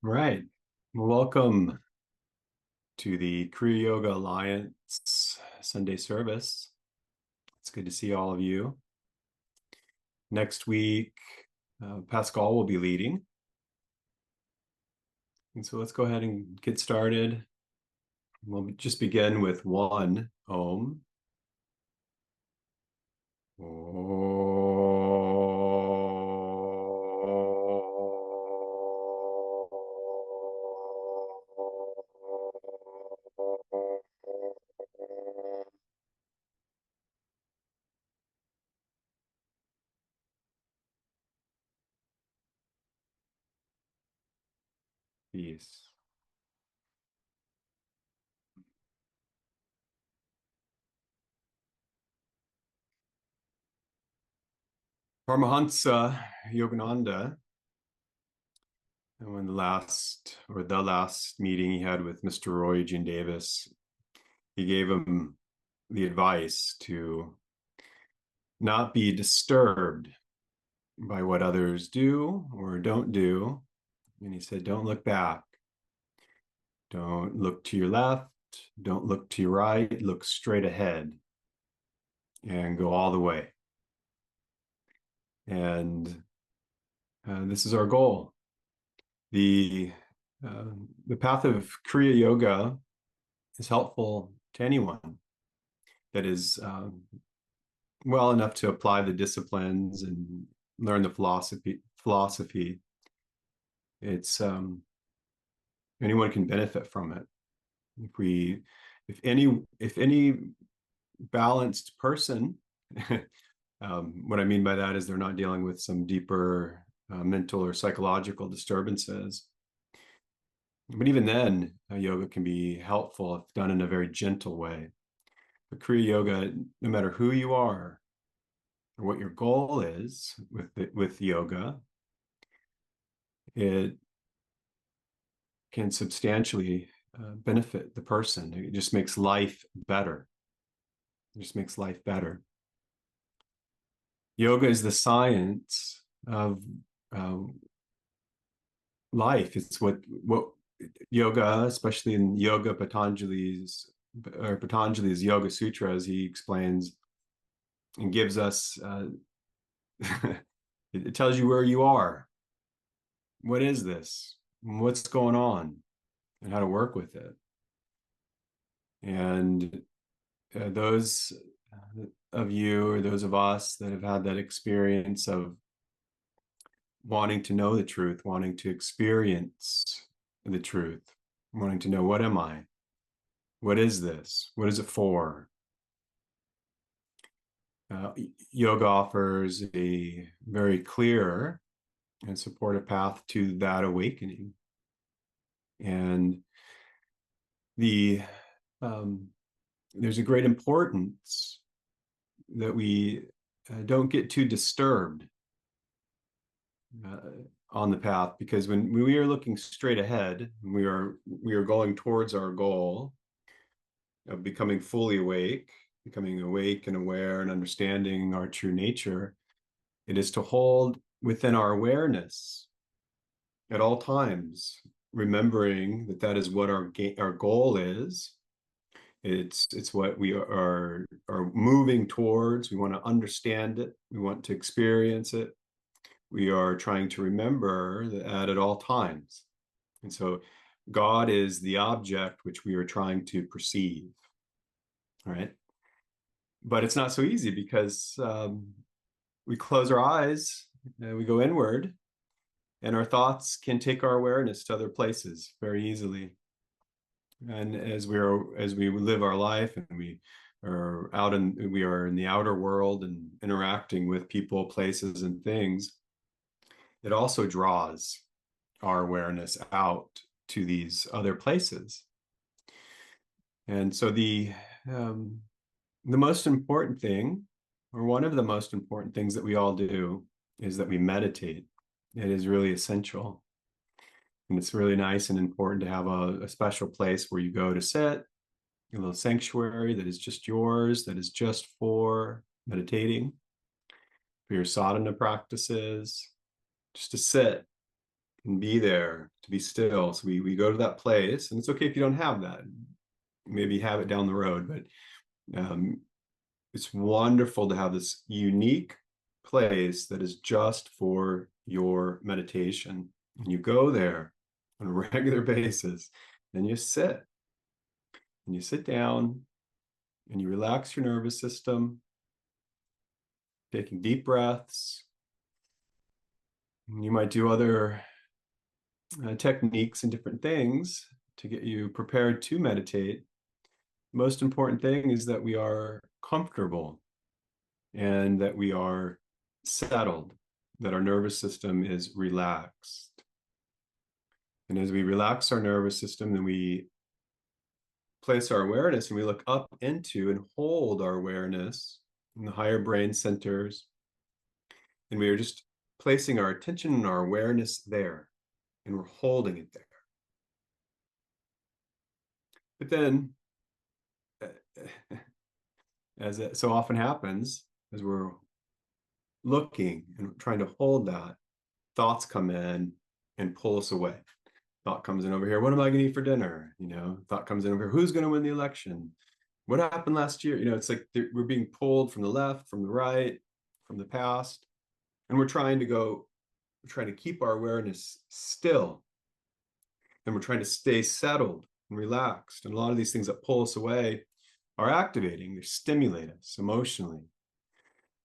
Right. Welcome to the Kriya Yoga Alliance Sunday service. It's good to see all of you. Next week, Pascal will be leading. And so let's go ahead and get started. We'll just begin with one Om. Peace. Paramahansa Yogananda, and when the last meeting he had with Mr. Roy Eugene Davis, he gave him the advice to not be disturbed by what others do or don't do. And he said, don't look back. Don't look to your left. Don't look to your right. Look straight ahead and go all the way. And this is our goal. The path of Kriya Yoga is helpful to anyone that is well enough to apply the disciplines and learn the philosophy. It's anyone can benefit from it. If any balanced person, what I mean by that is they're not dealing with some deeper mental or psychological disturbances. But even then, yoga can be helpful if done in a very gentle way. But Kriya Yoga, no matter who you are or what your goal is with yoga, it can substantially benefit the person. It just makes life better. It just makes life better. Yoga is the science of life. It's what yoga, especially in Patanjali's Yoga Sutras, he explains and gives us, it tells you where you are. What is this? What's going on? And how to work with it. And those of you or those of us that have had that experience of wanting to know the truth, wanting to experience the truth, wanting to know, what am I? What is this? What is it for? Yoga offers a very clear and supportive path to that awakening. And there's a great importance that we don't get too disturbed on the path, because when we are looking straight ahead, we are going towards our goal of becoming fully awake, becoming awake and aware and understanding our true nature. It is to hold within our awareness at all times, remembering that that is what our goal is. It's what we are moving towards. We want to understand it. We want to experience it. We are trying to remember that at all times. And so God is the object which we are trying to perceive. All right. But it's not so easy, because we close our eyes and we go inward, and our thoughts can take our awareness to other places very easily. And as we live our life and we are in the outer world and interacting with people, places, and things, it also draws our awareness out to these other places. And so the most important thing, or one of the most important things that we all do, is that we meditate. It is really essential. And it's really nice and important to have a special place where you go to sit, a little sanctuary that is just yours, that is just for meditating, for your sadhana practices, just to sit and be there, to be still. So we go to that place, and it's okay if you don't have that. Maybe have it down the road, but it's wonderful to have this unique place that is just for your meditation. And you go there on a regular basis, and you sit down and you relax your nervous system, taking deep breaths. You might do other techniques and different things to get you prepared to meditate. Most important thing is that we are comfortable and that we are settled, that our nervous system is relaxed. And as we relax our nervous system, then we place our awareness and we look up into and hold our awareness in the higher brain centers. And we are just placing our attention and our awareness there, and we're holding it there. But then, as it so often happens, as we're looking and trying to hold that, thoughts come in and pull us away. Thought comes in over here, what am I going to eat for dinner? Thought comes in over here, who's going to win the election? What happened last year? It's like we're being pulled from the left, from the right, from the past. And we're trying to keep our awareness still. And we're trying to stay settled and relaxed. And a lot of these things that pull us away are activating, they stimulate us emotionally.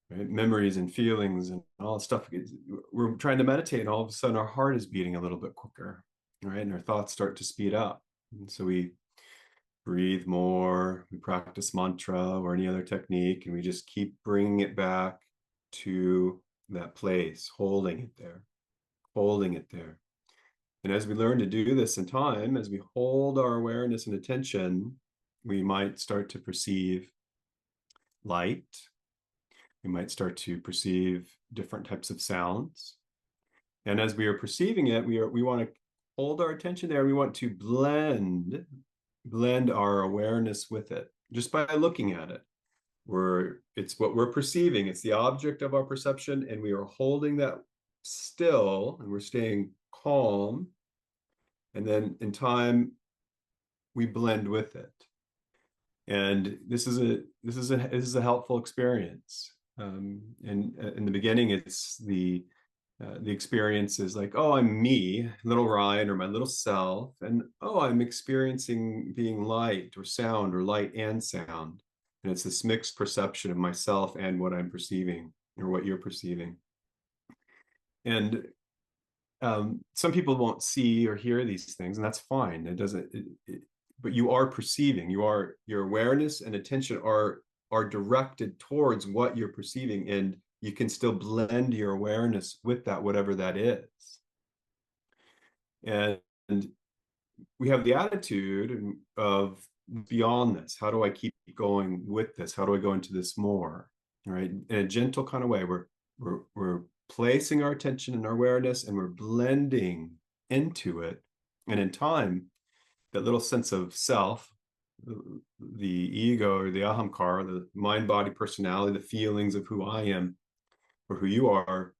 Right? Memories and feelings and all that stuff. We're trying to meditate, and all of a sudden our heart is beating a little bit quicker, right? And our thoughts start to speed up. And so we breathe more, we practice mantra or any other technique, and we just keep bringing it back to that place, holding it there, holding it there. And as we learn to do this in time, as we hold our awareness and attention, we might start to perceive light. We might start to perceive different types of sounds. And as we are perceiving it, we want to hold our attention there. We want to blend our awareness with it just by looking at it. It's what we're perceiving. It's the object of our perception, and we are holding that still, and we're staying calm. And then in time, we blend with it. And this is a helpful experience. And in the beginning, it's the experience is like, oh, I'm me, little Ryan, or my little self, and oh, I'm experiencing being light or sound, or light and sound. And it's this mixed perception of myself and what I'm perceiving, or what you're perceiving. And some people won't see or hear these things, and that's fine. It doesn't. But you are perceiving. Your awareness and attention are directed towards what you're perceiving, and you can still blend your awareness with that, whatever that is. And we have the attitude of beyond this. How do I keep going with this? How do I go into this more? Right? In a gentle kind of way, we're placing our attention and our awareness, and we're blending into it. And in time, that little sense of self, the ego or the ahamkara, the mind, body, personality, the feelings of who I am or who you are,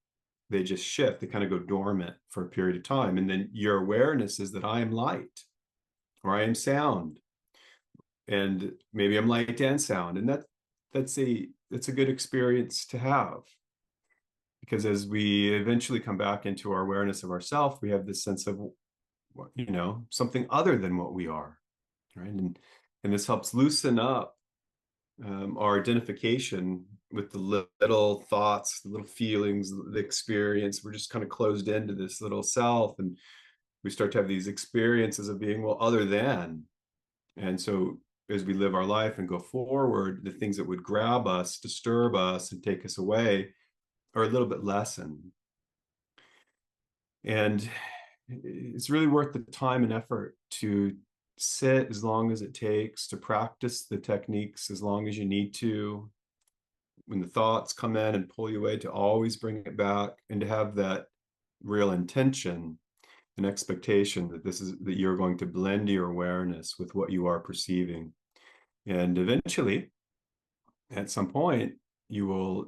they just shift. They kind of go dormant for a period of time. And then your awareness is that I am light, or I am sound, and maybe I'm light and sound. And that's a good experience to have. Because as we eventually come back into our awareness of ourself, we have this sense of, something other than what we are, right? And this helps loosen up our identification with the little thoughts, the little feelings, the experience. We're just kind of closed into this little self, and we start to have these experiences of being, well, other than. And so as we live our life and go forward, the things that would grab us, disturb us, and take us away are a little bit lessened. And it's really worth the time and effort to sit as long as it takes, to practice the techniques as long as you need to. When the thoughts come in and pull you away, to always bring it back, and to have that real intention and expectation that you're going to blend your awareness with what you are perceiving. And eventually, at some point, it'll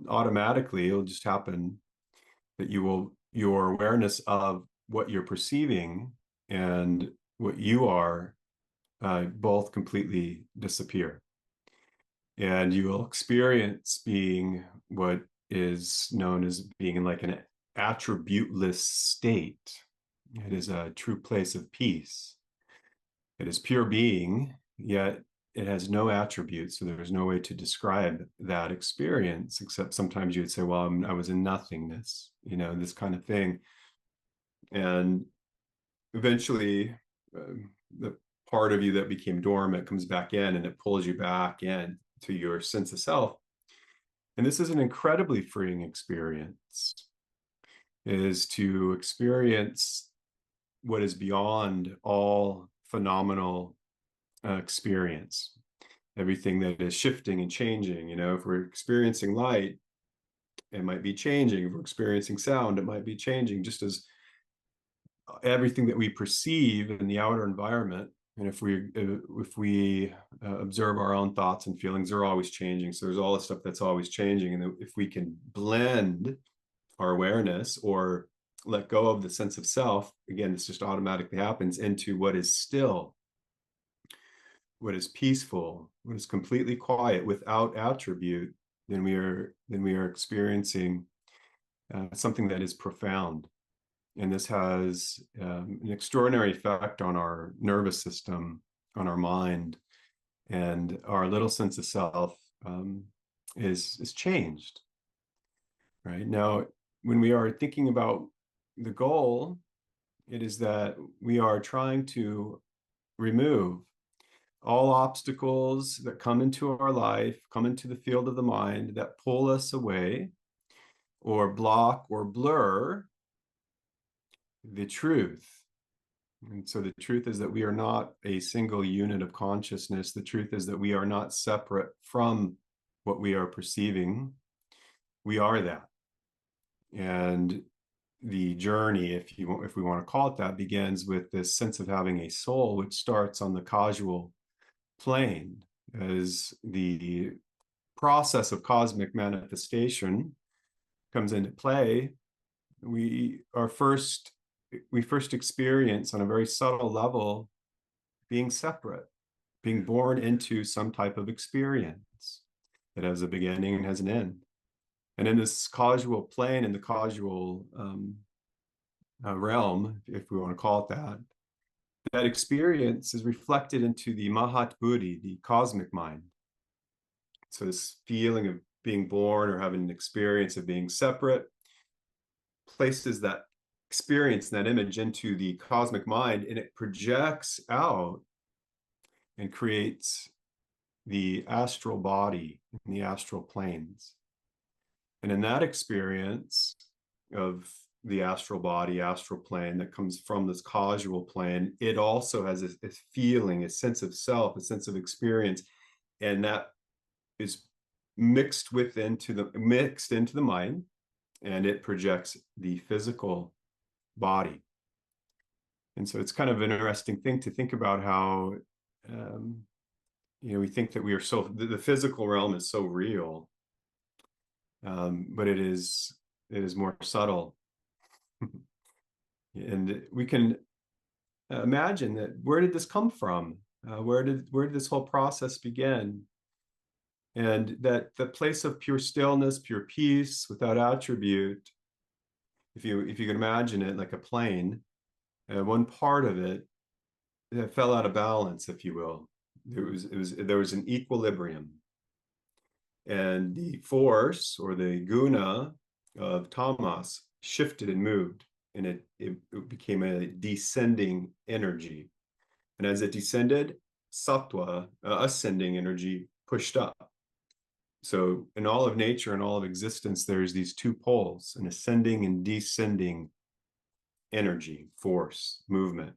just happen that your awareness of what you're perceiving and what you are both completely disappear. And you will experience being what is known as being in like an attributeless state. It is a true place of peace. It is pure being, yet it has no attributes. So there's no way to describe that experience, except sometimes you would say, well, I was in nothingness, this kind of thing. And eventually, the part of you that became dormant comes back in, and it pulls you back in to your sense of self. And this is an incredibly freeing experience, is to experience what is beyond all phenomenal experience, everything that is shifting and changing. If we're experiencing light, it might be changing. If we're experiencing sound, it might be changing, just as everything that we perceive in the outer environment. And if we observe our own thoughts and feelings, they're always changing. So there's all this stuff that's always changing. And if we can blend our awareness or let go of the sense of self, again, this just automatically happens, into what is still, what is peaceful, what is completely quiet without attribute, then we are experiencing something that is profound. And this has an extraordinary effect on our nervous system, on our mind, and our little sense of self is changed. Right now, when we are thinking about the goal, it is that we are trying to remove all obstacles that come into our life, come into the field of the mind, that pull us away or block or blur the truth. And so the truth is that we are not a single unit of consciousness. The truth is that we are not separate from what we are perceiving. We are that. And the journey, if we want to call it that, begins with this sense of having a soul, which starts on the causal plane. As the process of cosmic manifestation comes into play, we first experience on a very subtle level being separate, being born into some type of experience that has a beginning and has an end. And in this causal plane, in the causal realm, if we want to call it that, that experience is reflected into the Mahat Buddhi, the cosmic mind. So this feeling of being born or having an experience of being separate places that experience, that image, into the cosmic mind, and it projects out and creates the astral body in the astral planes. And in that experience of the astral body, astral plane that comes from this causal plane, it also has a feeling, a sense of self, a sense of experience, and that is mixed into the mind, and it projects the physical body. And so it's kind of an interesting thing to think about how we think that the physical realm is so real, but it is more subtle. And we can imagine that, where did this come from? Where did this whole process begin? And that the place of pure stillness, pure peace, without attribute, if you can imagine it like a plane, one part of it fell out of balance, if you will. There was an equilibrium, and the force or the guna of tamas shifted and moved, and it became a descending energy. And as it descended, sattva, ascending energy, pushed up. So in all of nature and all of existence, there's these two poles, an ascending and descending energy, force, movement.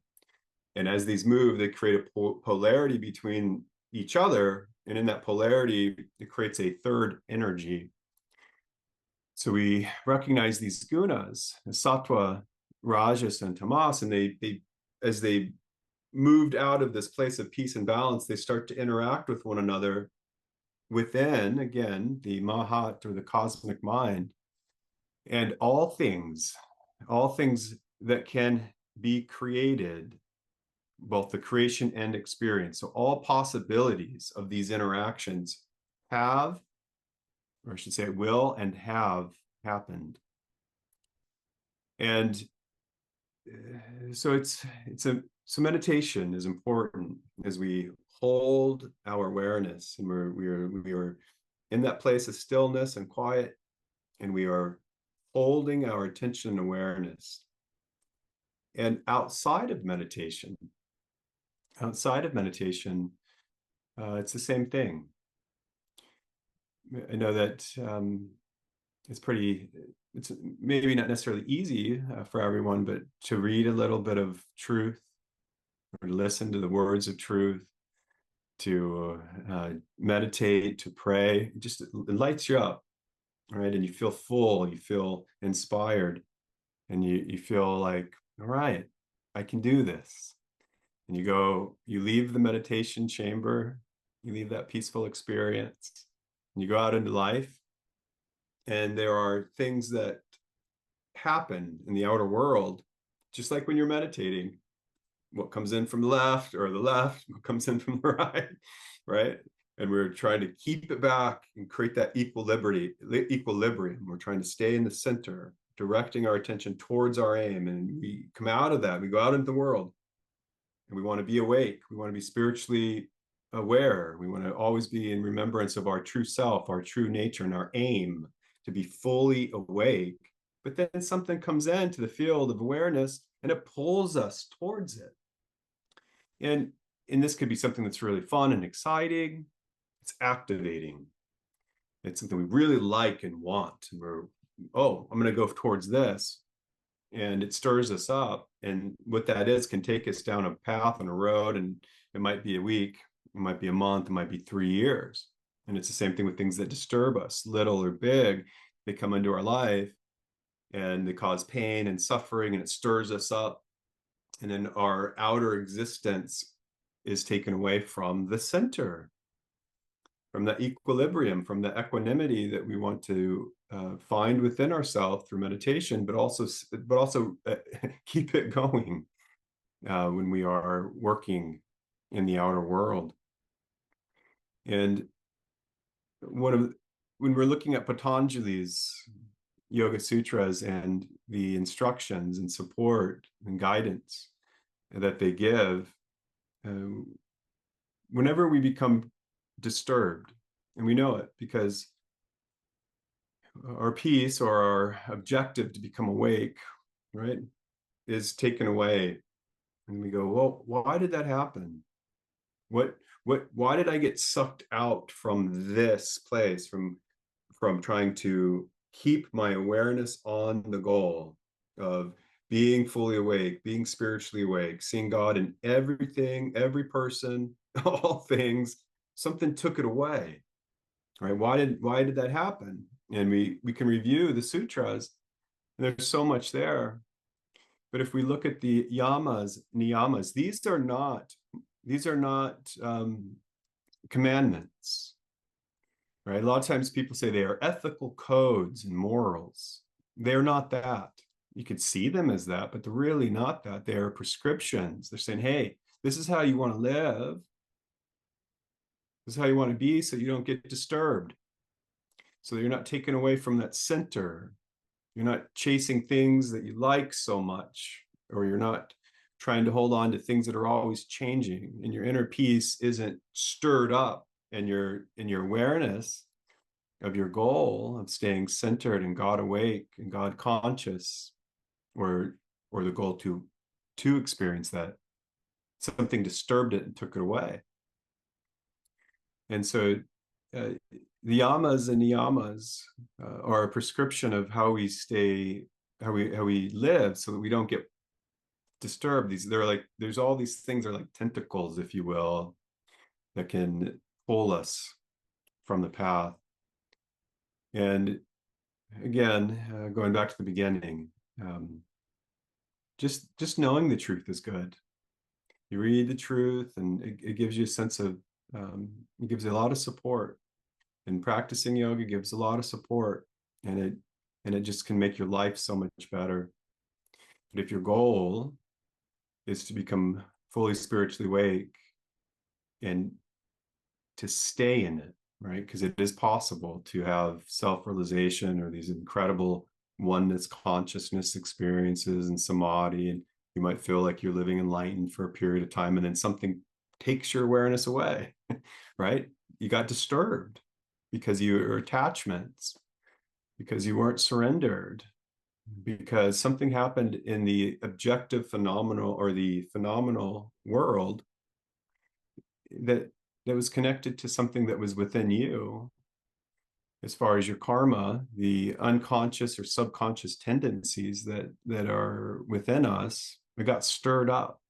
And as these move, they create a polarity between each other. And in that polarity, it creates a third energy. So we recognize these gunas, sattva, rajas, and tamas, and they as they moved out of this place of peace and balance, they start to interact with one another within, again, the Mahat or the cosmic mind. And all things that can be created, both the creation and experience. So all possibilities of these interactions have, or I should say will and have happened. And so so meditation is important as we hold our awareness, and we are in that place of stillness and quiet, and we are holding our attention and awareness. And outside of meditation, it's the same thing. I know that it's maybe not necessarily easy for everyone, but to read a little bit of truth or listen to the words of truth, to meditate, to pray, it lights you up, right? And you feel full, you feel inspired, and you feel like, all right, I can do this. And you leave the meditation chamber, you leave that peaceful experience, and you go out into life, and there are things that happen in the outer world, just like when you're meditating. What comes in from the left, what comes in from the right, right? And we're trying to keep it back and create that equilibrium. We're trying to stay in the center, directing our attention towards our aim. And we come out of that, we go out into the world, and we want to be awake. We want to be spiritually aware. We want to always be in remembrance of our true self, our true nature, and our aim to be fully awake. But then something comes into the field of awareness and it pulls us towards it. And this could be something that's really fun and exciting. It's activating. It's something we really like and want. And I'm going to go towards this. And it stirs us up. And what that is can take us down a path on a road. And it might be a week, it might be a month, it might be 3 years. And it's the same thing with things that disturb us, little or big. They come into our life and they cause pain and suffering, and it stirs us up. And then our outer existence is taken away from the center, from the equilibrium, from the equanimity that we want to find within ourselves through meditation, but also keep it going when we are working in the outer world. And when we're looking at Patanjali's Yoga Sutras and the instructions and support and guidance that they give, whenever we become disturbed, and we know it because our peace or our objective to become awake, right, is taken away, and we go, well, why did that happen? Why did I get sucked out from this place, from trying to keep my awareness on the goal of being fully awake, being spiritually awake, seeing God in everything, every person, all things? Something took it away, right? Why did that happen? And we can review the sutras, and there's so much there. But if we look at the yamas, niyamas, these are not commandments, right? A lot of times people say they are ethical codes and morals. They're not that. You could see them as that, but they're really not that. They are prescriptions. They're saying, hey, this is how you want to live. This is how you want to be, so you don't get disturbed. So you're not taken away from that center. You're not chasing things that you like so much, or you're not trying to hold on to things that are always changing, and your inner peace isn't stirred up, and your awareness of your goal of staying centered and God awake and God conscious, or the goal to experience that, something disturbed it and took it away. And so the yamas and niyamas are a prescription of how we live, so that we don't get disturbed. There's all these things are like tentacles, if you will, that can pull us from the path. And again, going back to the beginning, just knowing the truth is good. You read the truth, and it gives you a sense of, it gives you a lot of support. And practicing yoga gives a lot of support, and it just can make your life so much better. But if your goal is to become fully spiritually awake and to stay in it, right? Because it is possible to have self-realization or these incredible oneness consciousness experiences and samadhi, and you might feel like you're living enlightened for a period of time, and then something takes your awareness away, right? You got disturbed because your attachments, because you weren't surrendered, because something happened in the objective phenomenal or the phenomenal world that was connected to something that was within you. As far as your karma, the unconscious or subconscious tendencies that are within us, we got stirred up,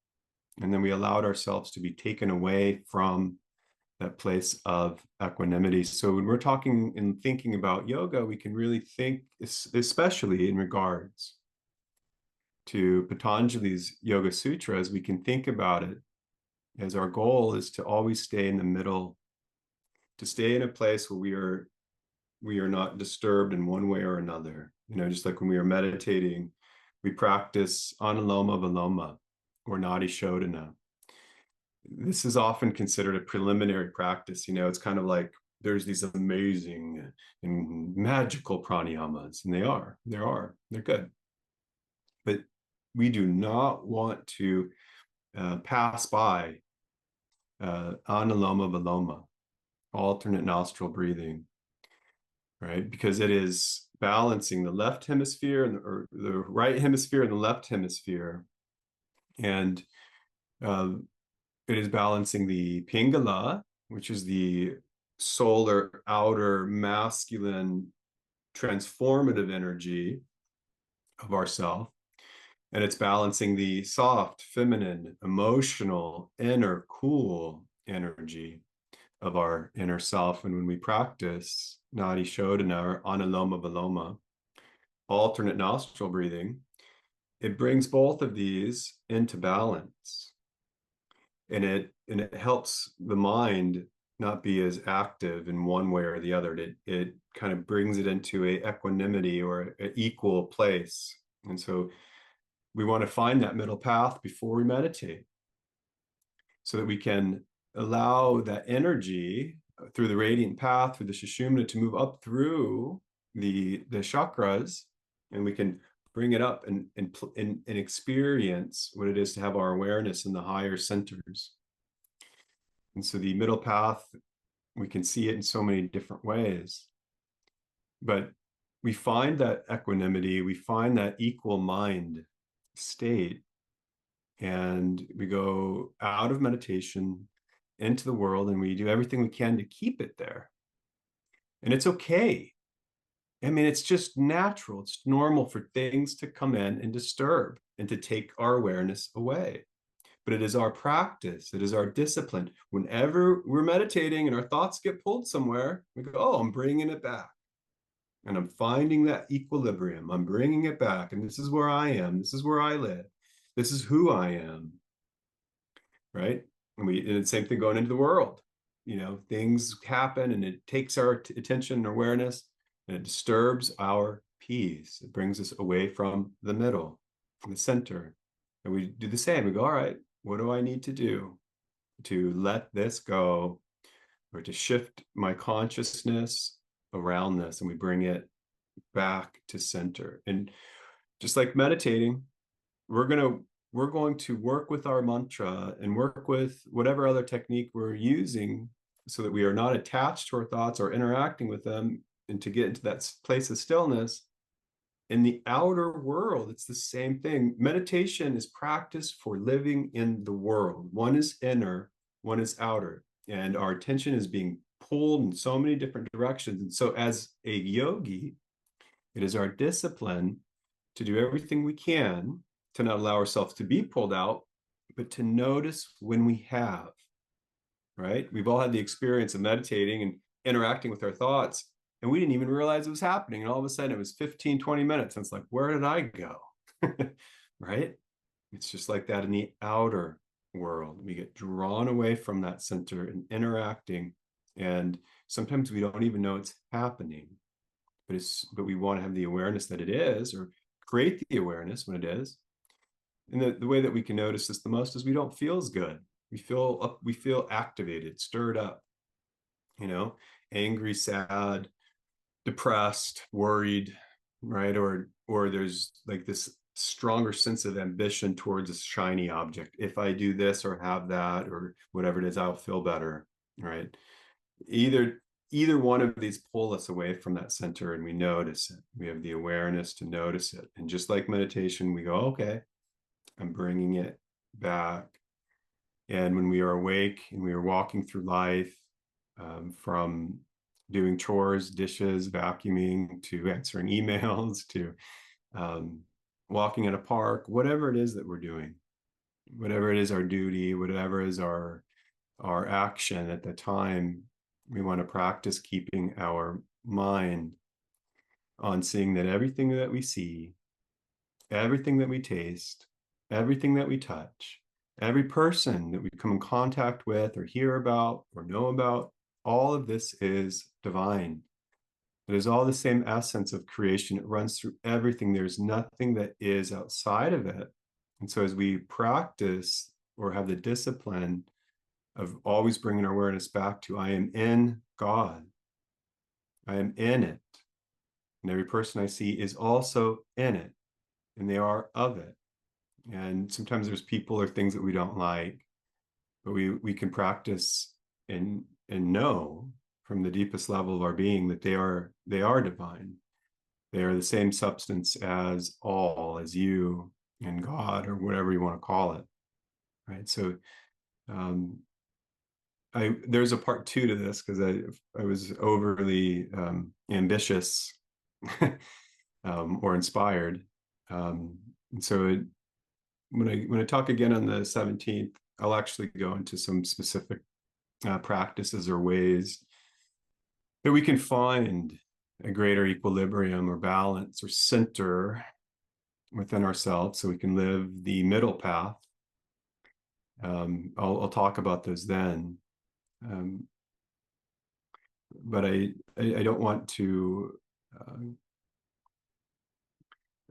and then we allowed ourselves to be taken away from that place of equanimity. So when we're talking and thinking about yoga, we can really think, especially in regards to Patanjali's Yoga Sutras, we can think about it as our goal is to always stay in the middle, to stay in a place where we are not disturbed in one way or another. You know, just like when we are meditating, we practice Anuloma Viloma or Nadi Shodhana. This is often considered a preliminary practice. You know, it's kind of like there's these amazing and magical pranayamas, and they're good. But we do not want to pass by Anuloma Viloma, alternate nostril breathing, right? Because it is balancing the left hemisphere or the right hemisphere and the left hemisphere. And it is balancing the Pingala, which is the solar outer masculine transformative energy of ourself. And it's balancing the soft, feminine, emotional, inner, cool energy of our inner self. And when we practice Nadi Shodhana or Anuloma Viloma, alternate nostril breathing, it brings both of these into balance. And it helps the mind not be as active in one way or the other. It kind of brings it into a equanimity or an equal place. And so we want to find that middle path before we meditate so that we can allow that energy through the radiant path, through the Sushumna, to move up through the chakras, and we can bring it up and experience what it is to have our awareness in the higher centers. And so the middle path, we can see it in so many different ways. But we find that equanimity, we find that equal mind state, and we go out of meditation into the world, and we do everything we can to keep it there. And it's okay. I mean, it's just natural. It's normal for things to come in and disturb and to take our awareness away. But it is our practice, it is our discipline. Whenever we're meditating and our thoughts get pulled somewhere, we go, oh, I'm bringing it back. And I'm finding that equilibrium. I'm bringing it back. And this is where I am. This is where I live. This is who I am. Right? And the same thing going into the world. You know, things happen and it takes our attention and awareness, and it disturbs our peace. It brings us away from the middle, from the center. And we do the same. We go, all right, what do I need to do to let this go, or to shift my consciousness around this? And we bring it back to center. And just like meditating, we're going to work with our mantra and work with whatever other technique we're using so that we are not attached to our thoughts or interacting with them, and to get into that place of stillness. In the outer world, it's the same thing. Meditation is practice for living in the world. One is inner, one is outer, and our attention is being pulled in so many different directions. And so as a yogi, it is our discipline to do everything we can to not allow ourselves to be pulled out, but to notice when we have, right? We've all had the experience of meditating and interacting with our thoughts, and we didn't even realize it was happening. And all of a sudden it was 15, 20 minutes. And it's like, where did I go? Right? It's just like that in the outer world. We get drawn away from that center and interacting. And sometimes we don't even know it's happening, but we want to have the awareness that it is, or create the awareness when it is. And the way that we can notice this the most is we don't feel as good. We feel up, we feel activated, stirred up, you know, angry, sad, depressed, worried, right? Or there's like this stronger sense of ambition towards a shiny object. If I do this or have that or whatever it is, I'll feel better, right? Either either one of these pull us away from that center and we notice it. We have the awareness to notice it. And just like meditation, we go, okay, I'm bringing it back. And when we are awake and we are walking through life, from doing chores, dishes, vacuuming, to answering emails, to um, walking in a park, whatever it is that we're doing, whatever it is our duty, whatever is our action at the time, we want to practice keeping our mind on seeing that everything that we see, everything that we taste, everything that we touch, every person that we come in contact with or hear about or know about, all of this is divine. It is all the same essence of creation. It runs through everything. There's nothing that is outside of it. And so as we practice or have the discipline of always bringing our awareness back to, I am in God, I am in it. And every person I see is also in it, and they are of it. And sometimes there's people or things that we don't like, but we can practice and know from the deepest level of our being that they are divine. They are the same substance as all, as you and God, or whatever you want to call it, right? So um, there's a part two to this because I was overly ambitious or inspired, and so when I talk again on the 17th, I'll actually go into some specific practices or ways that we can find a greater equilibrium or balance or center within ourselves so we can live the middle path. I'll talk about those then. Um, but I don't want to uh,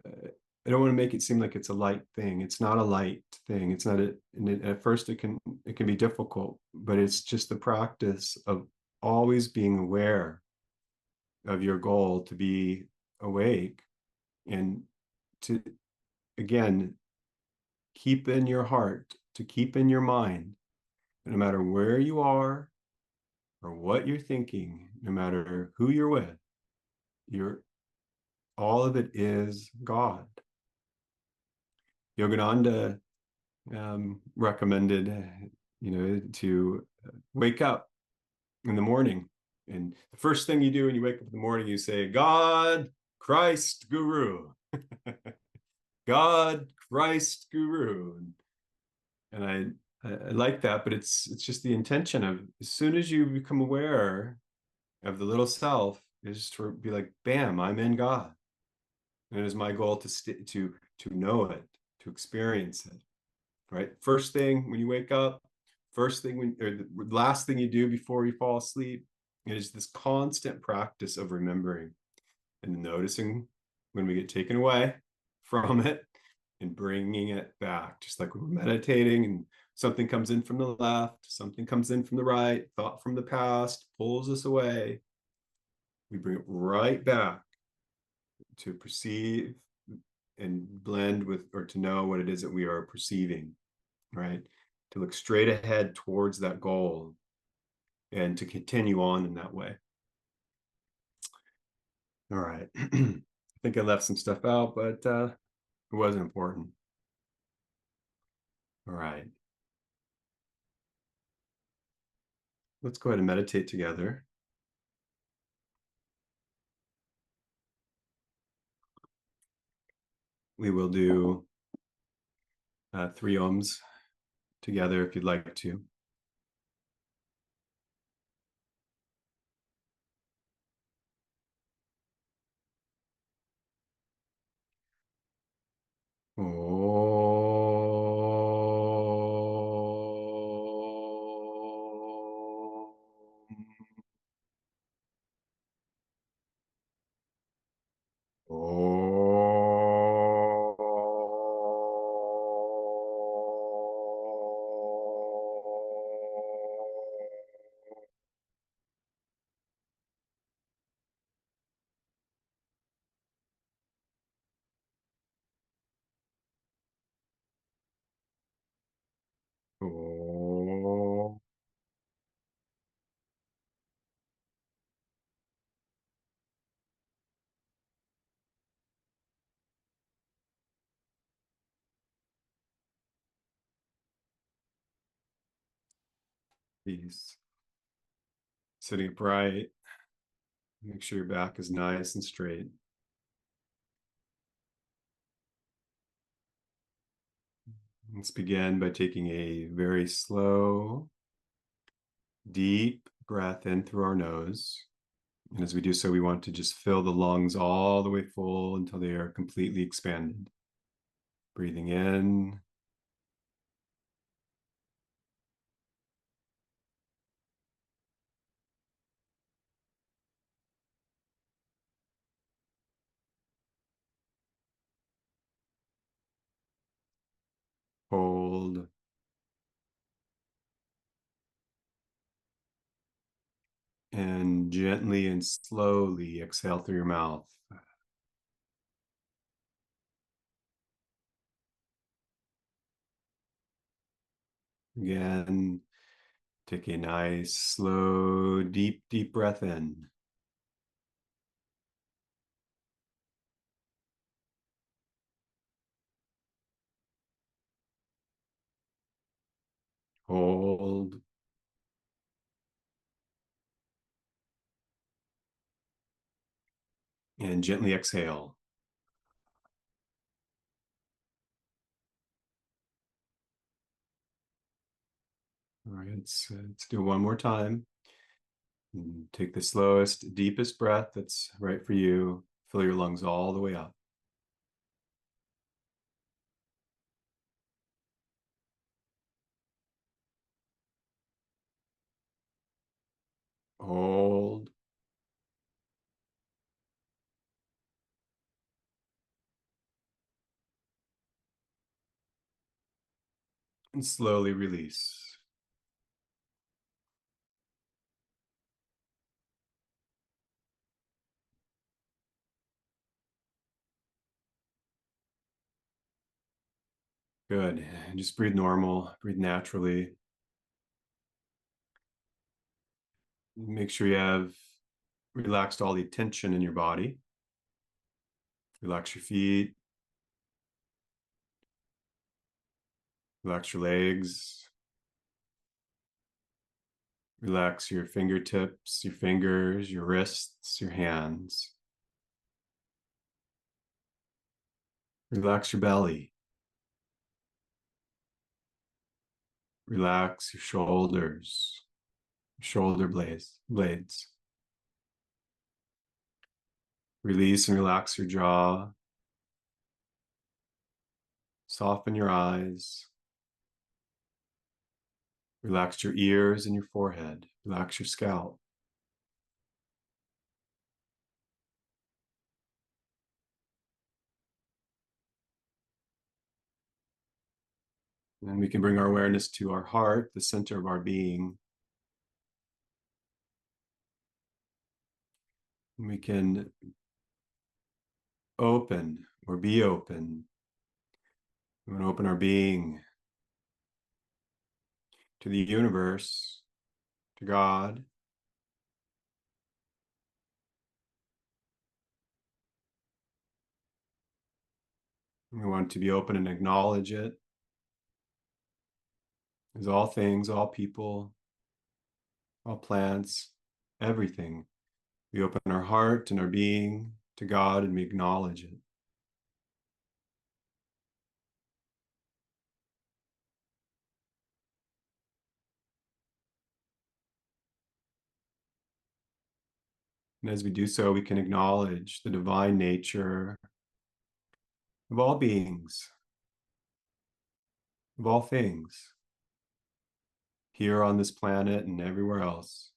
I don't want to make it seem like it's a light thing. It's not a light thing. It's not and at first it can be difficult, but it's just the practice of always being aware of your goal, to be awake and to, again, keep in your heart, to keep in your mind, no matter where you are or what you're thinking, no matter who you're with, you're all of it is God. Yogananda recommended, to wake up in the morning. And the first thing you do when you wake up in the morning, you say, God, Christ, Guru. God, Christ, Guru. And I like that, but it's just the intention of, as soon as you become aware of the little self, is to be like, bam, I'm in God. And it is my goal to know it, to experience it. Right? First thing when you wake up, first thing or the last thing you do before you fall asleep, it is this constant practice of remembering and noticing when we get taken away from it and bringing it back, just like we're meditating and something comes in from the left, something comes in from the right, thought from the past pulls us away. We bring it right back to perceive and blend with, or to know what it is that we are perceiving, right? To look straight ahead towards that goal and to continue on in that way. All right. I think I left some stuff out, but it wasn't important. All right. Let's go ahead and meditate together. We will do 3 ohms together if you'd like to. Peace. Sitting upright. Make sure your back is nice and straight. Let's begin by taking a very slow, deep breath in through our nose. And as we do so, we want to just fill the lungs all the way full until they are completely expanded. Breathing in. Hold. And gently and slowly exhale through your mouth. Again, take a nice, slow, deep, deep breath in. Hold. And gently exhale. All right, let's do one more time. And take the slowest, deepest breath that's right for you. Fill your lungs all the way up. Hold. And slowly release. Good. And just breathe normal, breathe naturally. Make sure you have relaxed all the tension in your body. Relax your feet, relax your legs, relax your fingertips, your fingers, your wrists, your hands. Relax your belly. Relax your shoulders, your shoulder blades. Release and relax your jaw. Soften your eyes. Relax your ears and your forehead. Relax your scalp. And we can bring our awareness to our heart, the center of our being. And we can open or be open. We want to open our being to the universe, to God. We want to be open and acknowledge it as all things, all people, all plants, everything. We open our heart and our being to God and we acknowledge it. And as we do so, we can acknowledge the divine nature of all beings, of all things, here on this planet and everywhere else.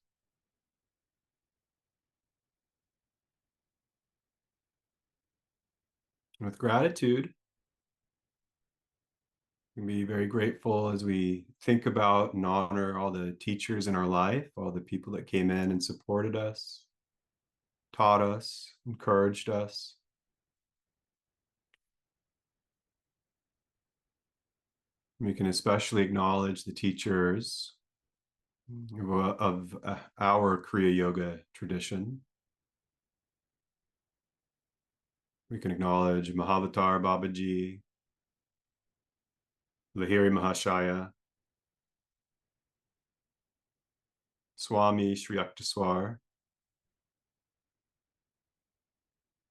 And with gratitude, we can be very grateful as we think about and honor all the teachers in our life, all the people that came in and supported us, taught us, encouraged us. We can especially acknowledge the teachers of our Kriya Yoga tradition. We can acknowledge Mahavatar Babaji, Lahiri Mahashaya, Swami Sri Yukteswar,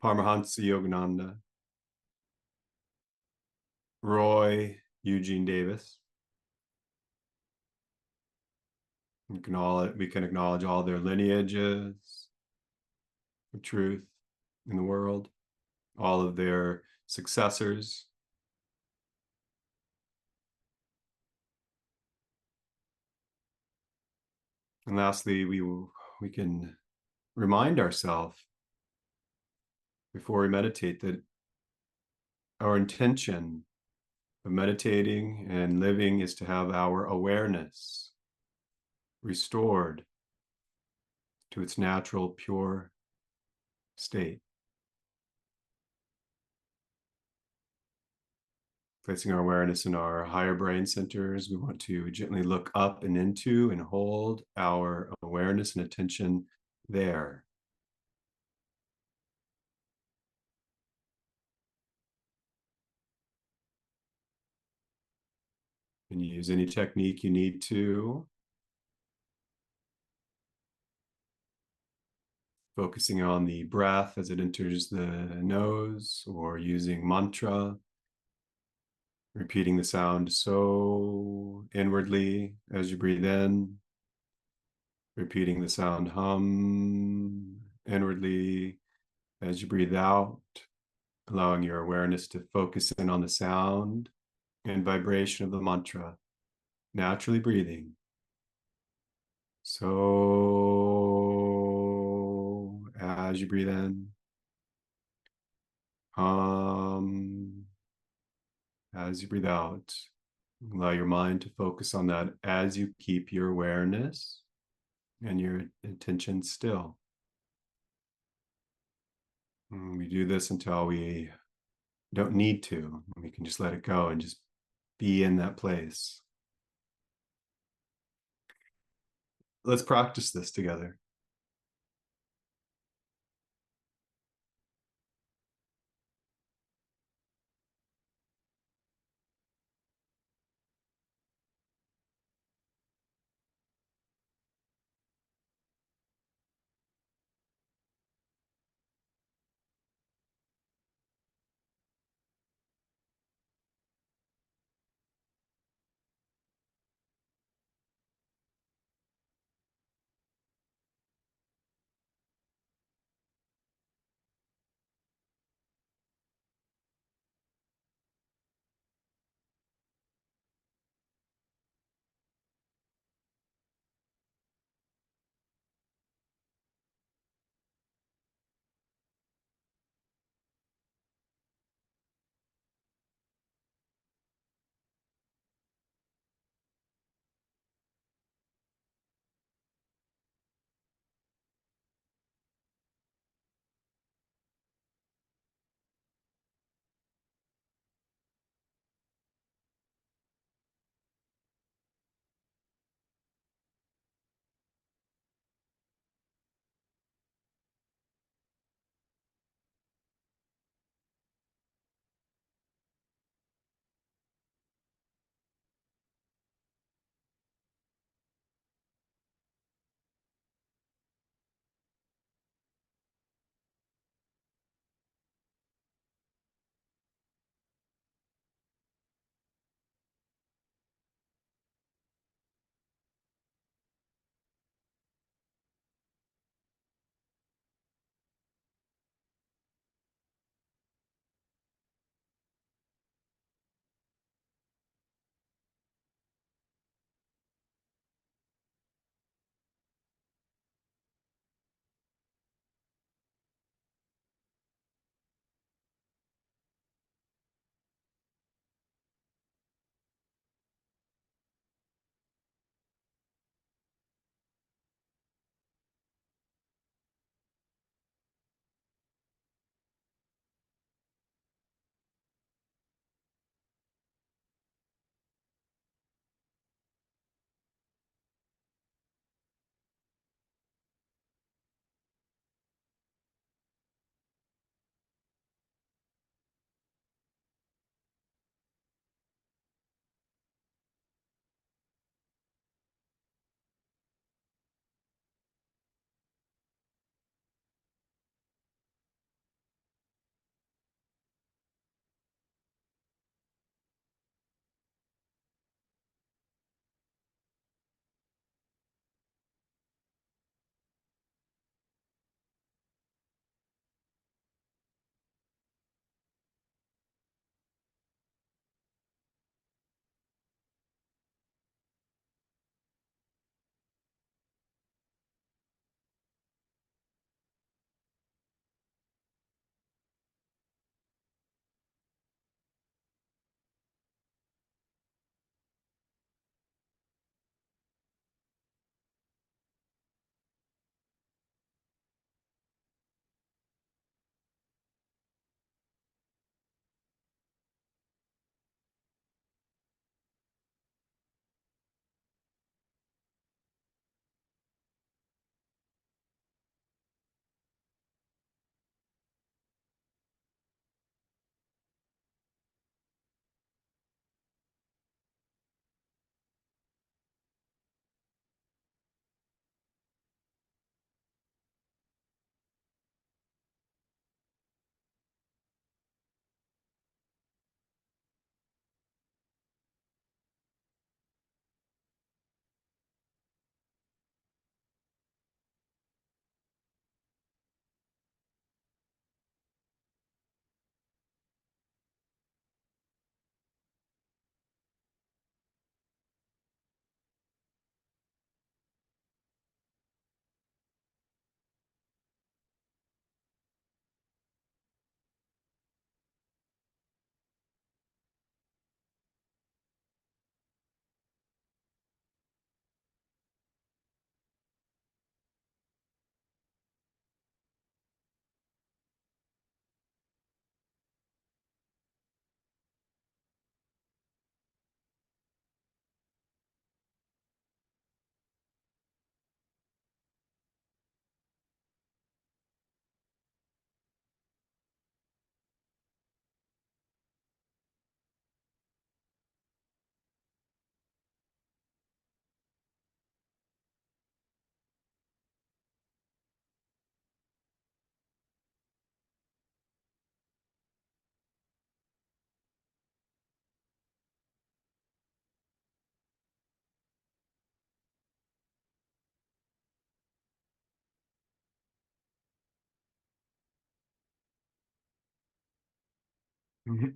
Paramahansa Yogananda, Roy Eugene Davis. We can acknowledge all their lineages of truth in the world, all of their successors. And lastly, we can remind ourselves before we meditate that our intention of meditating and living is to have our awareness restored to its natural, pure state. Placing our awareness in our higher brain centers, we want to gently look up and into and hold our awareness and attention there. And use any technique you need to, focusing on the breath as it enters the nose, or using mantra, repeating the sound so inwardly as you breathe in, repeating the sound hum inwardly as you breathe out, allowing your awareness to focus in on the sound and vibration of the mantra, naturally breathing. So as you breathe in, as you breathe out, allow your mind to focus on that as you keep your awareness and your attention still. And we do this until we don't need to. We can just let it go and just be in that place. Let's practice this together. If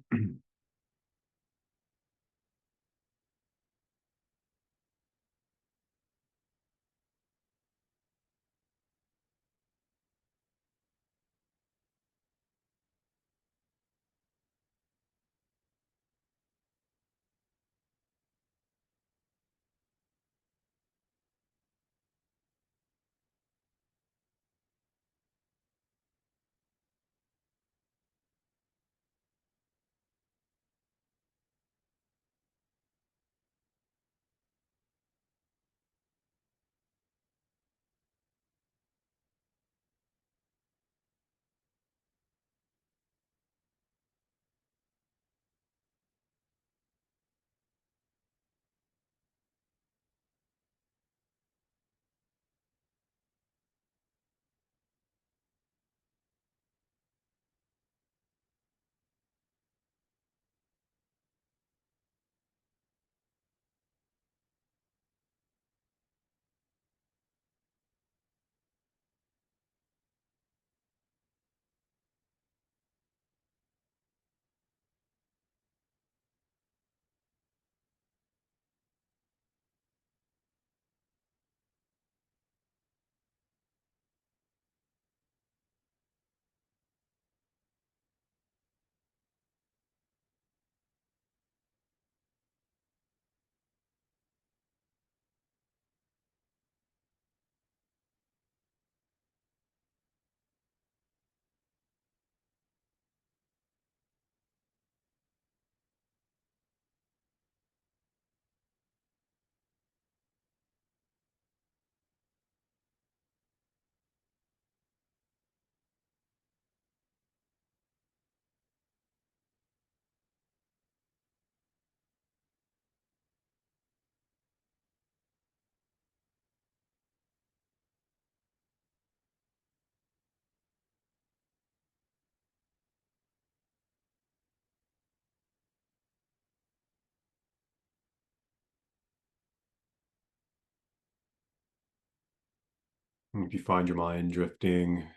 you find your mind drifting,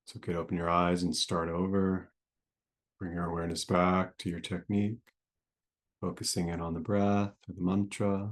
it's okay to open your eyes and start over. Bring your awareness back to your technique, focusing in on the breath or the mantra.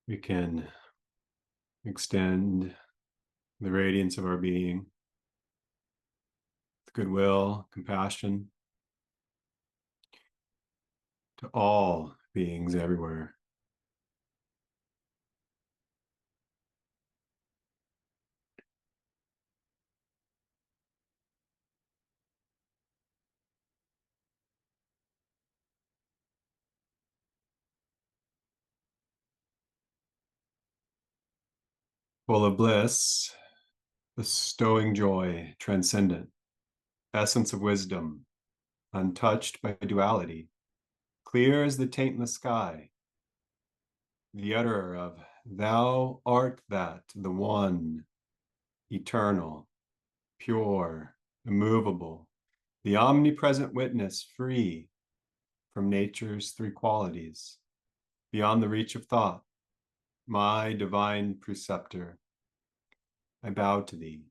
we can extend the radiance of our being with goodwill, compassion to all beings everywhere. Full of bliss, bestowing joy, transcendent, essence of wisdom, untouched by duality, clear as the taintless sky, the utterer of Thou art that, the one, eternal, pure, immovable, the omnipresent witness, free from nature's three qualities, beyond the reach of thought, my divine preceptor, I bow to thee.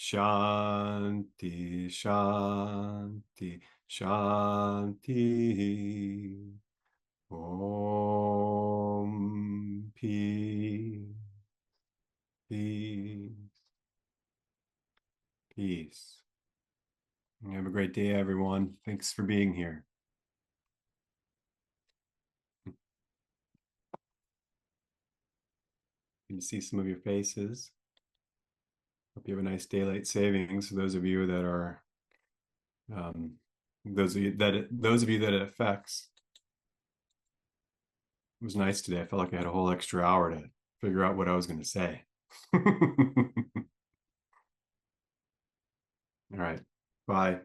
Shanti, Shanti, Shanti. Om, peace, peace, peace. Have a great day, everyone. Thanks for being here. Good to see some of your faces. Hope you have a nice daylight savings. For those of you that are, those of you that it affects. It was nice today. I felt like I had a whole extra hour to figure out what I was going to say. All right. Bye.